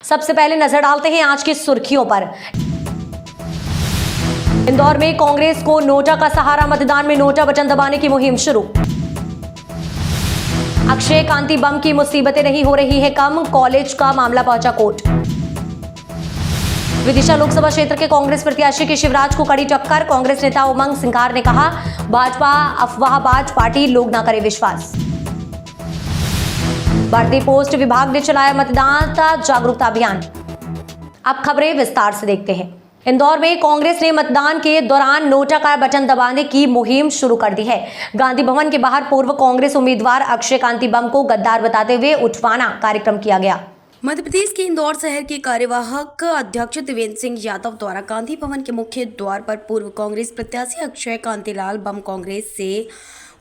सबसे पहले नजर डालते हैं आज की सुर्खियों पर। इंदौर में कांग्रेस को नोटा का सहारा, मतदान में नोटा बटन दबाने की मुहिम शुरू। अक्षय कांति बम की मुसीबतें नहीं हो रही है कम, कॉलेज का मामला पहुंचा कोर्ट। विदिशा लोकसभा क्षेत्र के कांग्रेस प्रत्याशी की शिवराज को कड़ी टक्कर, कांग्रेस नेता उमंग सिंघार ने कहा भाजपा अफवाहबाज पार्टी, लोग ना करे विश्वास। भारतीय पोस्ट विभाग ने चलाया मतदाता जागरूकता अभियान। अब खबरें विस्तार से देखते हैं। इंदौर में कांग्रेस ने मतदान के दौरान नोटा का बटन दबाने की मुहिम शुरू कर दी है। गांधी भवन के बाहर पूर्व कांग्रेस उम्मीदवार अक्षय कांति बम को गद्दार बताते हुए उठवाना कार्यक्रम किया गया। मध्य प्रदेश के इंदौर शहर के कार्यवाहक अध्यक्ष देवेंद्र सिंह यादव द्वारा गांधी भवन के मुख्य द्वार पर पूर्व कांग्रेस प्रत्याशी अक्षय कांतिलाल बम कांग्रेस से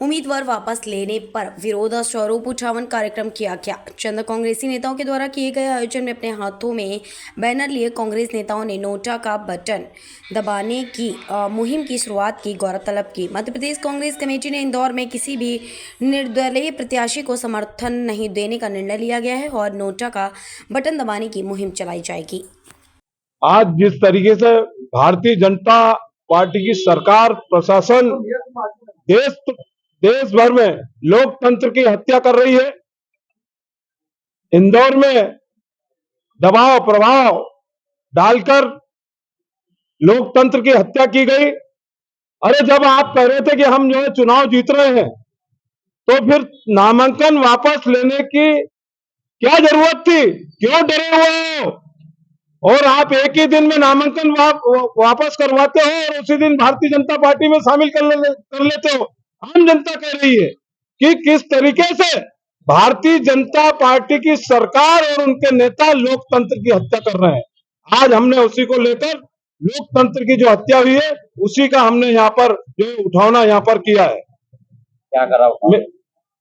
उम्मीदवार वापस लेने पर विरोध स्वरूप उठावन कार्यक्रम किया गया। चंद कांग्रेसी नेताओं के द्वारा किए गए आयोजन में अपने हाथों में बैनर लिए कांग्रेस नेताओं ने नोटा का बटन दबाने की मुहिम की शुरुआत की, गौरतलब की। मध्य प्रदेश कांग्रेस कमेटी ने इंदौर में किसी भी निर्दलीय प्रत्याशी को समर्थन नहीं देने का निर्णय लिया गया है और नोटा का बटन दबाने की मुहिम चलाई जाएगी। आज जिस तरीके से भारतीय जनता पार्टी की सरकार, प्रशासन देश भर में लोकतंत्र की हत्या कर रही है, इंदौर में दबाव प्रभाव डालकर लोकतंत्र की हत्या की गई। अरे जब आप कह रहे थे कि हम जो है चुनाव जीत रहे हैं, तो फिर नामांकन वापस लेने की क्या जरूरत थी? क्यों डरे हुए हो? और आप एक ही दिन में नामांकन वापस करवाते हो और उसी दिन भारतीय जनता पार्टी में शामिल कर लेते हो। आम जनता कह रही है कि किस तरीके से भारतीय जनता पार्टी की सरकार और उनके नेता लोकतंत्र की हत्या कर रहे हैं। आज हमने उसी को लेकर लोकतंत्र की जो हत्या हुई है, उसी का हमने यहाँ पर जो उठावना यहाँ पर किया है। क्या करा?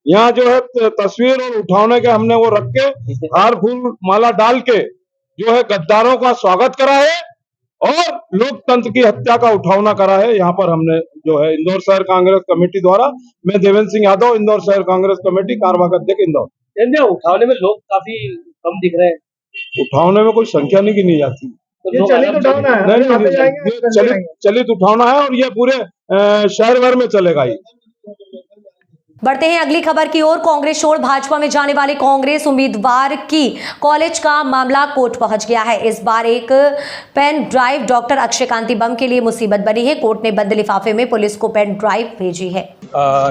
यहाँ जो है तस्वीर और उठावने के हमने वो रख के हार फूल माला डाल के जो है गद्दारों का स्वागत करा है और लोकतंत्र की हत्या का उठावना करा है। यहाँ पर हमने जो है इंदौर शहर कांग्रेस कमेटी द्वारा, मैं देवेंद्र सिंह यादव, इंदौर शहर कांग्रेस कमेटी कार्यवाहक अध्यक्ष इंदौर। उठावने में लोग काफी कम दिख रहे हैं। उठावने में कोई संख्या नहीं गिनी जाती। तो चलित उठावना है, नहीं, चलित उठावना है और ये पूरे शहर भर में चलेगा ही। बढ़ते हैं अगली खबर की ओर। कांग्रेस छोड़ भाजपा में जाने वाले कांग्रेस उम्मीदवार की कॉलेज का मामला कोर्ट पहुंच गया है। इस बार एक पेन ड्राइव डॉक्टर अक्षय कांति बम के लिए मुसीबत बनी है। कोर्ट ने बंद लिफाफे में पुलिस को पेन ड्राइव भेजी है।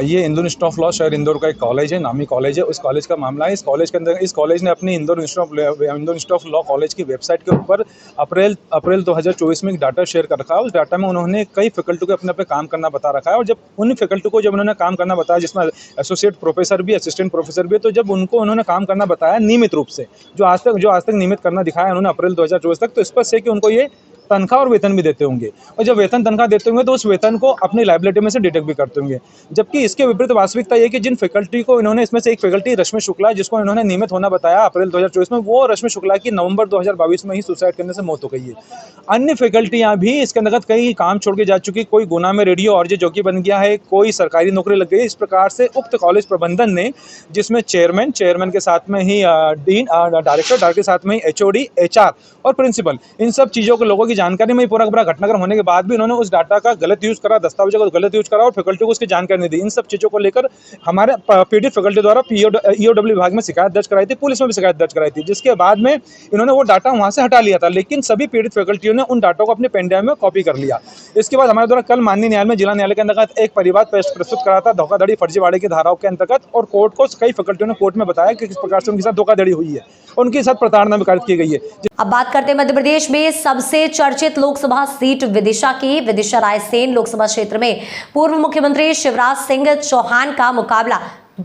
ये इंदौर इंस्टीट्यूट ऑफ लॉ शहर इंदौर का एक कॉलेज है, नामी कॉलेज है। उस कॉलेज का मामला है। इस कॉलेज के अंदर इस कॉलेज ने अपनी Indore institute of law college की वेबसाइट के ऊपर अप्रैल 2024 में एक डाटा शेयर कर रखा है। उस डाटा में उन्होंने कई फैकल्टी को अपने काम करना बता रखा है और जब उन फैकल्टी को जब उन्होंने काम करना बताया, जिसमें एसोसिएट प्रोफेसर भी, असिस्टेंट प्रोफेसर भी, तो जब उन्होंने काम करना बताया नियमित रूप से, जो आज तक नियमित करना दिखाया उन्होंने अप्रैल 2024 तक, तो स्पष्ट है कि उनको ये तनख्वाह और वेतन भी देते होंगे और जब वेतन तनख्वाह देते होंगे तो उस वेतन को अपनी लायबिलिटी में से डिडक्ट भी करते होंगे। जबकि इसके विपरीत वास्तविकता ये कि जिन फैकल्टी को इन्होंने, इसमें से एक फैकल्टी रश्मि शुक्ला, जिसको इन्होंने नियमित होना बताया अप्रैल 2024 में, वो रश्मि शुक्ला की नवंबर 2022 में ही सुसाइड करने से मौत हो गई है। अन्य फैकल्टियां भी इसके अंतर्गत कई काम छोड़ के जा चुकी, कोई गुना में रेडियो और जॉकी बन गया है, कोई सरकारी नौकरी लग गई। इस प्रकार से उक्त कॉलेज प्रबंधन ने, जिसमें चेयरमैन के साथ में ही डीन, डायरेक्टर के साथ में ही HOD, HR और प्रिंसिपल, इन सब चीज़ों के लोगों की जानकारी में पूरा घटनाक्रम होने के बाद भी उन्होंने उस डाटा का गलत यूज करा, दस्तावेजों का गलत यूज करा और फैकल्टी को उसकी जानकारी नहीं दी। इन सब चीज़ों को लेकर हमारे पीड़ित फैकल्टी द्वारा EOW विभाग में शिकायत दर्ज कराई थी, पुलिस में भी शिकायत दर्ज कराई थी, जिसके बाद में इन्होंने वो डाटा वहां से हटा लिया था। लेकिन सभी पीड़ित फैकल्टियों ने उन डाटा को अपने पेन ड्राइव में कॉपी कर लिया। इसके बाद हमारे द्वारा कल माननीय न्यायालय में, जिला न्यायालय के अंतर्गत एक परिवाद प्रस्तुत करा था धोखाधड़ी फर्जीवाड़े की धाराओं के अंतर्गत, और कोर्ट को कई फैकल्टियों ने कोर्ट में बताया कि किस प्रकार से उनके साथ धोखाधड़ी हुई है, उनके साथ प्रताड़ना भी की गई है। अब बात करते हैं मध्य प्रदेश में सबसे चर्चित लोकसभा सीट विदिशा की। विदिशा रायसेन लोकसभा क्षेत्र में पूर्व मुख्यमंत्री शिवराज सिंह चौहान का मुकाबला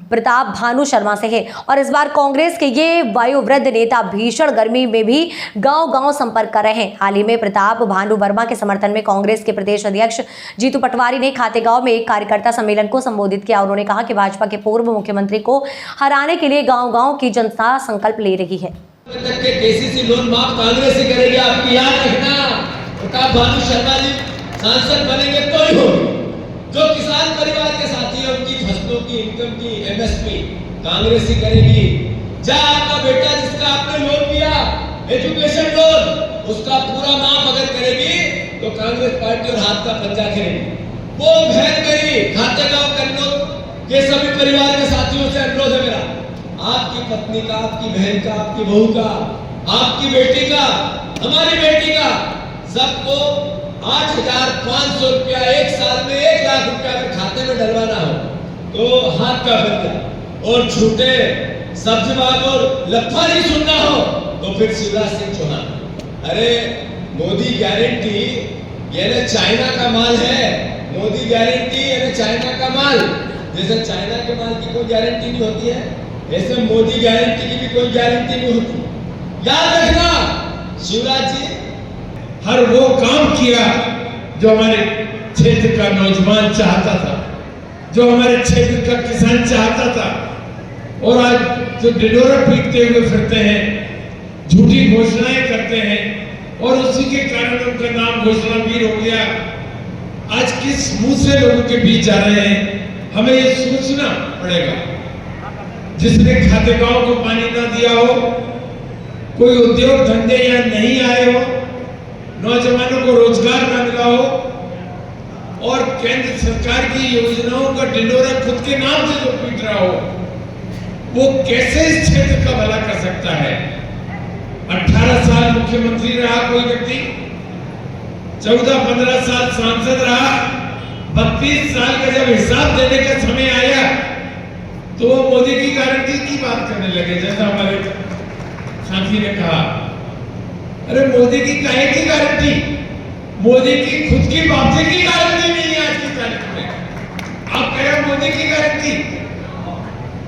प्रताप भानु शर्मा से है और इस बार कांग्रेस के ये वयोवृद्ध नेता भीषण गर्मी में भी गांव-गांव संपर्क कर रहे हैं। हाल ही में प्रताप भानु वर्मा के समर्थन में कांग्रेस के प्रदेश अध्यक्ष जीतू पटवारी ने खातेगांव में एक कार्यकर्ता सम्मेलन को संबोधित किया। उन्होंने कहा कि भाजपा के पूर्व मुख्यमंत्री को हराने के लिए गांव-गांव की जनता संकल्प ले रही है। KCC लोन माफ कांग्रेस ही करेगी, आपकी याद रखना। प्रताप भानु शर्मा जी सांसद बनेंगे तो ही होगी। जो किसान परिवार के साथी है, उनकी फसलों की इनकम की MSP कांग्रेस ही करेगी। जा आपका बेटा जिसका आपने लोन लिया, एजुकेशन लोन उसका पूरा माफ अगर करेगी तो कांग्रेस पार्टी और हाथ का पंजा करेगी। वो बहन मेरी खातेगांव कन्नौज के सभी परिवार के साथियों से अनुरोध है मेरा, आपकी पत्नी का, आपकी बहन का, आपकी बहू का, आपकी बेटी का, हमारी बेटी का, सबको 8,500 रुपया एक साल में 1 लाख रुपया अगर खाते में डलवाना हो तो हाथ का पंजा। और झूठे सब्जी बाग और लफारी सुनना हो तो फिर शिवराज सिंह चौहान। अरे मोदी गारंटी ये ना चाइना का माल है, मोदी गारंटी ये ना चाइना का माल। जैसे चाइना के माल की कोई गारंटी नहीं होती है, ऐसे मोदी गारंटी की भी कोई गारंटी नहीं होती। याद रखना शिवराज जी, हर वो काम किया जो हमारे क्षेत्र का नौजवान चाहता था, जो हमारे क्षेत्र का किसान चाहता था। और आज जो ढिंढोरा पीटते हुए फिरते हैं, झूठी घोषणाएं करते हैं और उसी के कारण उनका नाम घोषणावीर हो गया। आज किस मुंह से लोगों के बीच जा रहे हैं, हमें ये सोचना पड़ेगा। जिसने खातेगांव को पानी ना दिया हो, कोई उद्योग धंधे यहाँ नहीं आए हो, नौजवानों को रोजगार ना मिला हो और केंद्र सरकार की योजनाओं का ढिंढोरा खुद के नाम से जो पीट रहा हो, वो कैसे इस क्षेत्र का भला कर सकता है। 18 साल मुख्यमंत्री रहा कोई व्यक्ति, 14-15 साल सांसद रहा, 32 साल का जब हिसाब देने का समय आया तो वो मोदी की गारंटी की बात करने लगे। जैसा हमारे साथी ने कहा, अरे मोदी की काहे की गारंटी, मोदी की खुद की वापसी की गारंटी नहीं है आज की तारीख में। आप कह रहे मोदी की गारंटी,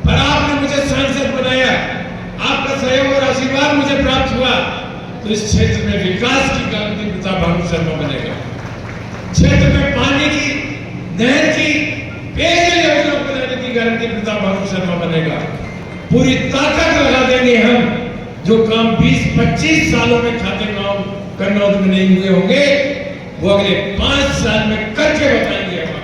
पर आपने मुझे सांसद बनाया, आपका सहयोग और आशीर्वाद मुझे प्राप्त हुआ तो इस क्षेत्र में विकास की गारंटी पिता भानु शर्मा बनेगा। क्षेत्र में पानी की, नहर की, पेयजल योजना बनाने की गारंटी पिता भानु शर्मा बनेगा। पूरी ताकत लगा देंगे हम, जो काम 20-25 सालों में खातेगांव कन्नौज में नहीं हुए होंगे वो अगले 5 साल में करके बताएंगे हम।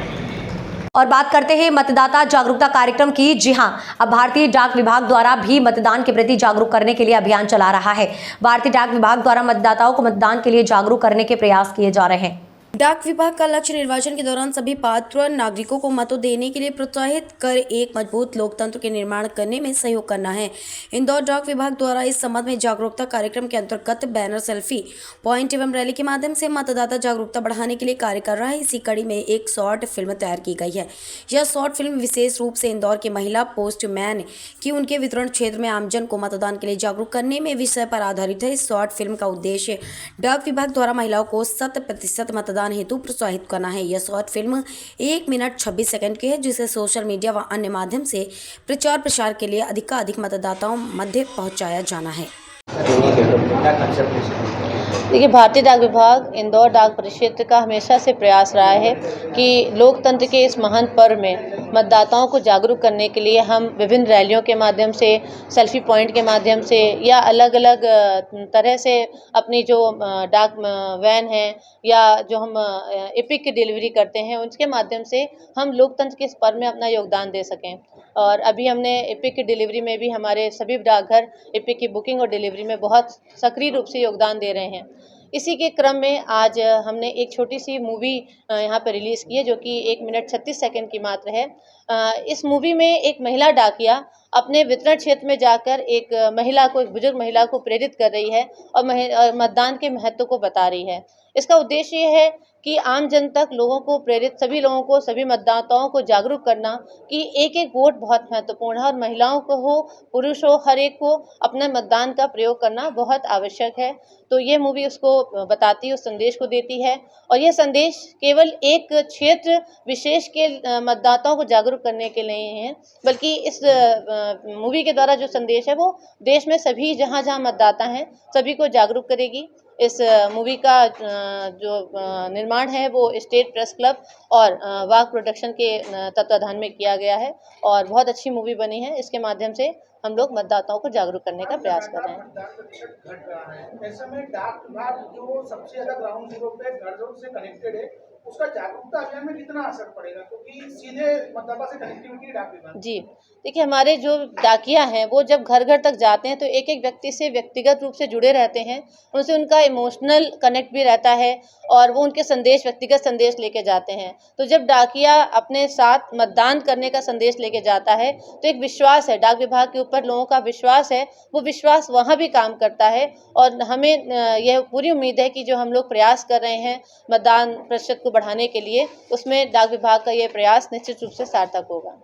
और बात करते हैं मतदाता जागरूकता कार्यक्रम की। जी हां, अब भारतीय डाक विभाग द्वारा भी मतदान के प्रति जागरूक करने के लिए अभियान चला रहा है। भारतीय डाक विभाग द्वारा मतदाताओं को मतदान के लिए जागरूक करने के प्रयास किए जा रहे हैं। डाक विभाग का लक्ष्य निर्वाचन के दौरान सभी पात्र नागरिकों को मतों देने के लिए प्रोत्साहित कर एक मजबूत लोकतंत्र के निर्माण करने में सहयोग करना है। इंदौर डाक विभाग द्वारा इस संबंध में जागरूकता कार्यक्रम के अंतर्गत बैनर, सेल्फी पॉइंट एवं रैली के माध्यम से मतदाता जागरूकता बढ़ाने के लिए कार्य कर रहा है। इसी कड़ी में एक शॉर्ट फिल्म तैयार की गई है। यह शॉर्ट फिल्म विशेष रूप से इंदौर के महिला पोस्टमैन की उनके वितरण क्षेत्र में आमजन को मतदान के लिए जागरूक करने में विषय पर आधारित है। इस शॉर्ट फिल्म का उद्देश्य डाक विभाग द्वारा महिलाओं को 100% मतदान हेतु प्रोत्साहित करना है। यह शॉर्ट फिल्म 1 मिनट 26 सेकंड की है, जिसे सोशल मीडिया व अन्य माध्यम से प्रचार प्रसार के लिए अधिकाधिक मतदाताओं मध्य पहुंचाया जाना है। देखिए, भारतीय डाक विभाग इंदौर डाक परिक्षेत्र का हमेशा से प्रयास रहा है कि लोकतंत्र के इस महान पर्व में मतदाताओं को जागरूक करने के लिए हम विभिन्न रैलियों के माध्यम से, सेल्फी पॉइंट के माध्यम से या अलग अलग तरह से अपनी जो डाक वैन है या जो हम एपिक की डिलीवरी करते हैं, उसके माध्यम से हम लोकतंत्र के इस पर्व में अपना योगदान दे सकें। और अभी हमने एपिक की डिलीवरी में भी हमारे सभी डाकघर एपिक की बुकिंग और डिलीवरी में बहुत सक्रिय रूप से योगदान दे रहे हैं। इसी के क्रम में आज हमने एक छोटी सी मूवी यहाँ पर रिलीज़ की है, जो कि 1 मिनट 36 सेकंड की मात्र है। इस मूवी में एक महिला डाकिया अपने वितरण क्षेत्र में जाकर एक महिला को, एक बुजुर्ग महिला को प्रेरित कर रही है और मतदान के महत्व को बता रही है। इसका उद्देश्य ये है कि आम जन तक लोगों को प्रेरित, सभी लोगों को, सभी मतदाताओं को जागरूक करना कि एक एक वोट बहुत महत्वपूर्ण है और महिलाओं को हो, पुरुष हो, हर एक को अपने मतदान का प्रयोग करना बहुत आवश्यक है। तो ये मूवी उसको बताती है, उस संदेश को देती है। और ये संदेश केवल एक क्षेत्र विशेष के मतदाताओं को जागरूक करने के लिए है, बल्कि इस मूवी के द्वारा जो संदेश है वो देश में सभी जहाँ मतदाता हैं सभी को जागरूक करेगी। इस मूवी का जो निर्माण है वो स्टेट प्रेस क्लब और वाक प्रोडक्शन के तत्वाधान में किया गया है और बहुत अच्छी मूवी बनी है। इसके माध्यम से हम लोग मतदाताओं को जागरूक करने का प्रयास कर रहे हैं। ऐसे में डाक विभाग जो सबसे ज्यादा ग्राउंड जीरो पे घर से कनेक्टेड है, उसका जागरूकता अभियान में कितना असर पड़ेगा, क्योंकि सीधे मतदाता से कनेक्टिविटी डाक विभाग। जी देखिए, हमारे जो डाकिया हैं वो जब घर घर तक जाते हैं तो एक एक व्यक्ति से व्यक्तिगत रूप से जुड़े रहते हैं, उनसे उनका इमोशनल कनेक्ट भी रहता है और वो उनके संदेश, व्यक्तिगत संदेश लेके जाते हैं। तो जब डाकिया अपने साथ मतदान करने का संदेश लेके जाता है तो एक विश्वास है डाक विभाग के ऊपर, लोगों का विश्वास है, वो विश्वास वहाँ भी काम करता है। और हमें यह पूरी उम्मीद है कि जो हम लोग प्रयास कर रहे हैं मतदान प्रतिशत को बढ़ाने के लिए, उसमें डाक विभाग का ये प्रयास निश्चित रूप से सार्थक होगा।